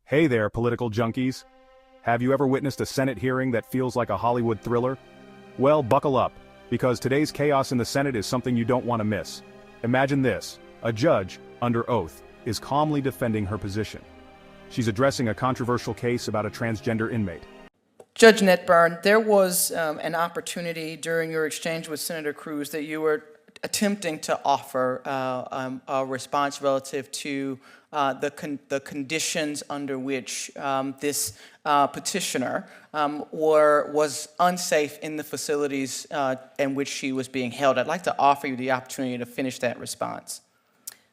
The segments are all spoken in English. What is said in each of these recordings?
Hey there, political junkies. Have you ever witnessed a Senate hearing that feels like a Hollywood thriller? Well, buckle up, because today's chaos in the Senate is something you don't want to miss. Imagine this: a judge, under oath, is calmly defending her position. She's addressing a controversial case about a transgender inmate. Judge Netburn, there was an opportunity during your exchange with Senator Cruz that you were attempting to offer a response relative to the conditions under which this petitioner was unsafe in the facilities in which she was being held. I'd like to offer you the opportunity to finish that response.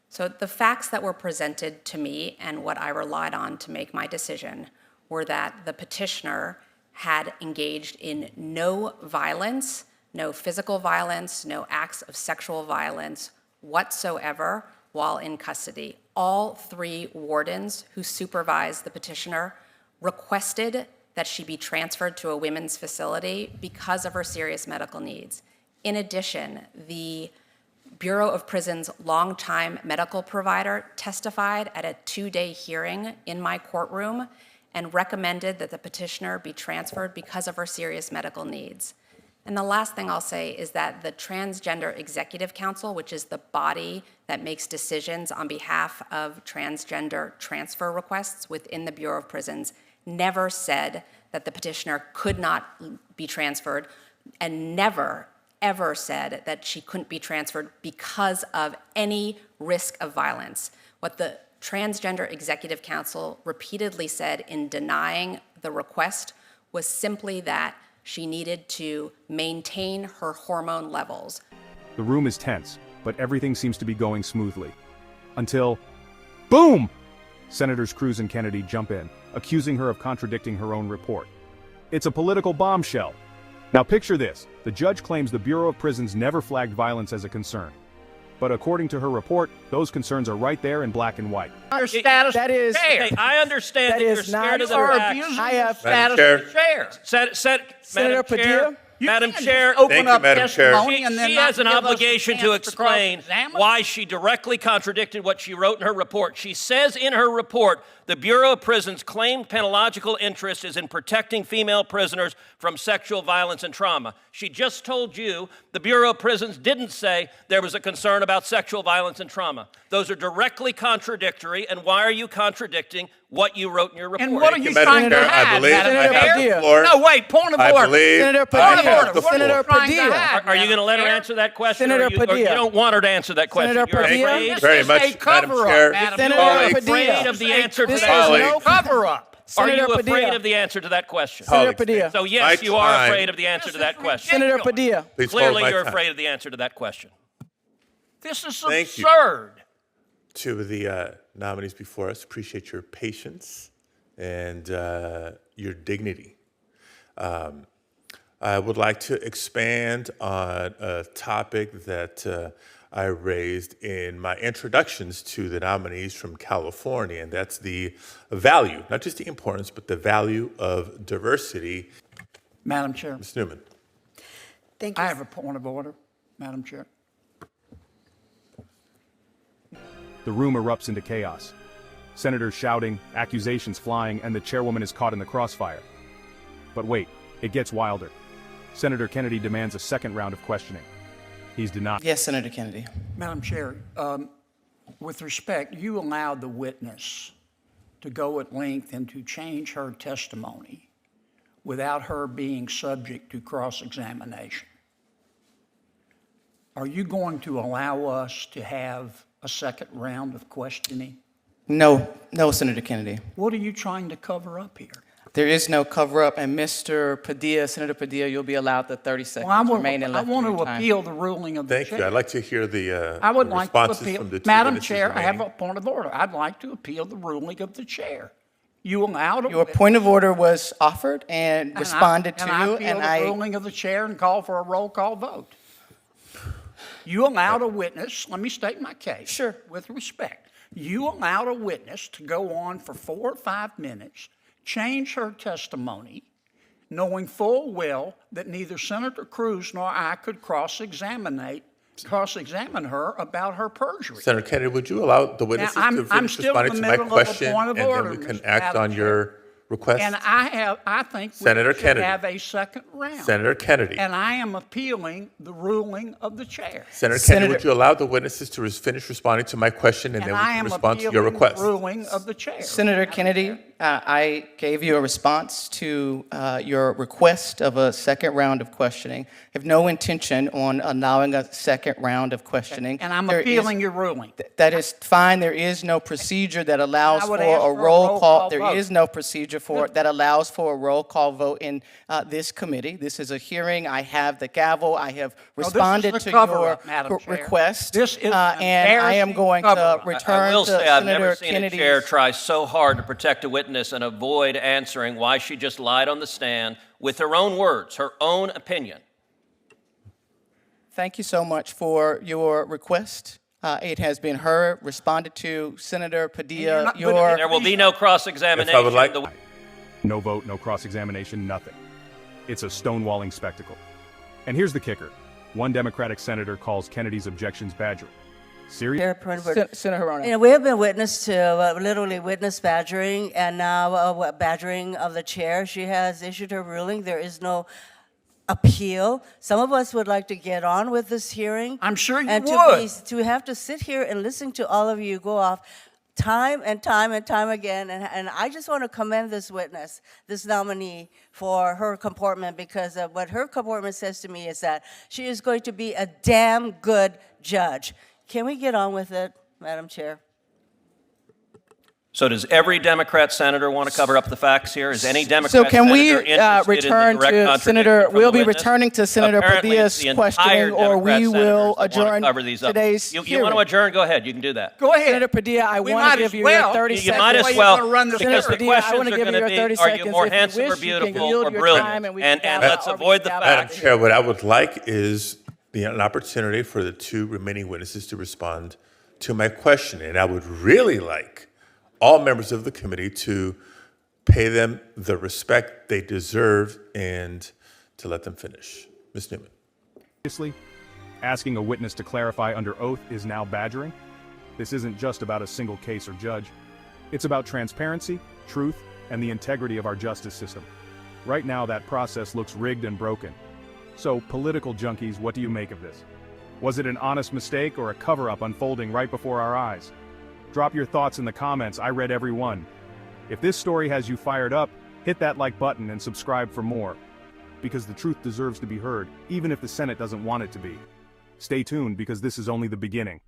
So the facts that were presented to me and what I relied on to make my decision were that the petitioner had engaged in no violence, no physical violence, no acts of sexual violence whatsoever while in custody. All three wardens who supervised the petitioner requested that she be transferred to a women's facility because of her serious medical needs. In addition, the Bureau of Prisons' longtime medical provider testified at a 2-day hearing in my courtroom and recommended that the petitioner be transferred because of her serious medical needs. And the last thing I'll say is that the Transgender Executive Council, which is the body that makes decisions on behalf of transgender transfer requests within the Bureau of Prisons, never said that the petitioner could not be transferred, and never, ever said that she couldn't be transferred because of any risk of violence. What the Transgender Executive Council repeatedly said in denying the request was simply that she needed to maintain her hormone levels. The room is tense, but everything seems to be going smoothly. Until, boom! Senators Cruz and Kennedy jump in, accusing her of contradicting her own report. It's a political bombshell. Now picture this: the judge claims the Bureau of Prisons never flagged violence as a concern. But according to her report, those concerns are right there in black and white. Our status that is chair. I understand that you're scared of the facts. I have Status Chair. of the chair. Senator Padilla? Madam Chair, Thank you, Madam Chair. she has an obligation to explain why she directly contradicted what she wrote in her report. She says in her report, the Bureau of Prisons' claimed penological interest is in protecting female prisoners from sexual violence and trauma. She just told you the Bureau of Prisons didn't say there was a concern about sexual violence and trauma. Those are directly contradictory, and why are you contradicting what you wrote in your report? And what are you Madam trying to Chair, I hide, believe Madam I have the Chair? floor. No, wait, point of I order. believe Senator I have Padilla. the floor. Senator Padilla. Are you going to let her answer that question? Senator or you Padilla. don't want her to answer that question? Senator You're Padilla. afraid? This Very Is much, a Madam cover-up, Chair. Madam Senator Chair. Are you Padilla. afraid of the answer to This that? is no Cover-up. Are you Senator afraid Padilla. of the answer to that question? Senator Padilla. So yes, My you are time. afraid of the answer to that question. Senator Padilla. Please hold Clearly, my you're time. afraid of the answer to that question. This is Thank you. absurd. To the nominees before us, appreciate your patience and your dignity. I would like to expand on a topic that I raised in my introductions to the nominees from California, and that's the value, not just the importance, but the value of diversity. Madam Chair, Ms. Newman. Thank you. I have a point of order, Madam Chair. The room erupts into chaos. Senators shouting, accusations flying, and the chairwoman is caught in the crossfire. But wait, it gets wilder. Senator Kennedy demands a second round of questioning. He's denied. Yes, Senator Kennedy. Madam Chair, with respect, you allowed the witness to go at length and to change her testimony without her being subject to cross-examination. Are you going to allow us to have a second round of questioning? No, Senator Kennedy. What are you trying to cover up here? There is no cover-up, and Mr. Padilla, Senator Padilla, you'll be allowed the 30 seconds remaining I left want of your to time. appeal the ruling of the Thank chair. you. I'd like to hear the I would the like to responses appeal. from the two Madam witnesses Chair, I have remaining. a point of order. I'd like to appeal the ruling of the chair. You allowed a Your witness- point of order was offered and responded and I to, appeal and the I ruling of the chair and call for a roll call vote. You allowed a witness, let me state my case. Sure. With respect. You allowed a witness to go on for 4 or 5 minutes, change her testimony, knowing full well that neither Senator Cruz nor I could cross-examine cross-examine her about her perjury. Senator Kennedy, would you allow the witnesses I'm to finish still in responding the to my middle of a question, point of and order, then we can Mr. act Madam on Chair. your request? And I think we Senator should Kennedy. have a second round. Senator Kennedy. And I am appealing the ruling of the chair. Senator Kennedy, Senator- would you allow the witnesses to finish responding to my question, and And then we I can am respond to appealing your request? the ruling of the chair. Senator Kennedy, I gave you a response to your request of a second round of questioning. I have no intention on allowing a second round of questioning. And I'm There is- appealing your ruling. That is fine. There is no procedure that allows I for would a ask for a roll roll call. call There vote. is no procedure for it that allows for a roll call vote in this committee. This is a hearing. I have the gavel. I have this is responded the to cover-up, your Madam Chair. request. This is an and I am embarrassing going to cover-up. I return will to say I've Senator never seen Kennedy's. a chair try so hard to protect a witness and avoid answering why she just lied on the stand with her own words, her own opinion. Thank you so much for your request. It has been heard, responded to. Senator Padilla, not- but your There will be no cross-examination. If I would like- The- No vote, no cross-examination, nothing. It's a stonewalling spectacle. And here's the kicker. One Democratic senator calls Kennedy's objections badgering. Serious? Senator Ranney. You know, we have been witness to literally witness badgering, and now badgering of the chair. She has issued her ruling. There is no appeal. Some of us would like to get on with this hearing. I'm sure you and would. to have to sit here and listen to all of you go off time and time and time again. And I just want to commend this witness, this nominee, for her comportment, because what her comportment says to me is that she is going to be a damn good judge. Can we get on with it, Madam Chair? So does every Democrat senator want to cover up the facts here? Is any Democrat So can we senator interested return in the direct to contradiction Senator, from the we'll be witness? returning to Senator Apparently, Padilla's the entire questioning, or Democrat we will senators that want to adjourn cover these up. today's You want hearing. to adjourn? Go ahead. You can do that. Go ahead. Senator Padilla, I We want might to give as you well. your 30 You seconds. might as Way you're well, gonna run this because the hearing. Padilla, I questions wanna are give going you to your 30 be, are you seconds. more If you handsome or wish, you can beautiful yield or your brilliant? time and we can And gavel let's or we avoid can the gavel Madam facts. Chair, what I would like is an opportunity for the two remaining witnesses to respond to my question. And I would really like all members of the committee to pay them the respect they deserve and to let them finish. Ms. Newman. Seriously? Asking a witness to clarify under oath is now badgering? This isn't just about a single case or judge. It's about transparency, truth, and the integrity of our justice system. Right now, that process looks rigged and broken. So, political junkies, what do you make of this? Was it an honest mistake or a cover-up unfolding right before our eyes? Drop your thoughts in the comments. I read every one. If this story has you fired up, hit that like button and subscribe for more. Because the truth deserves to be heard, even if the Senate doesn't want it to be. Stay tuned, because this is only the beginning.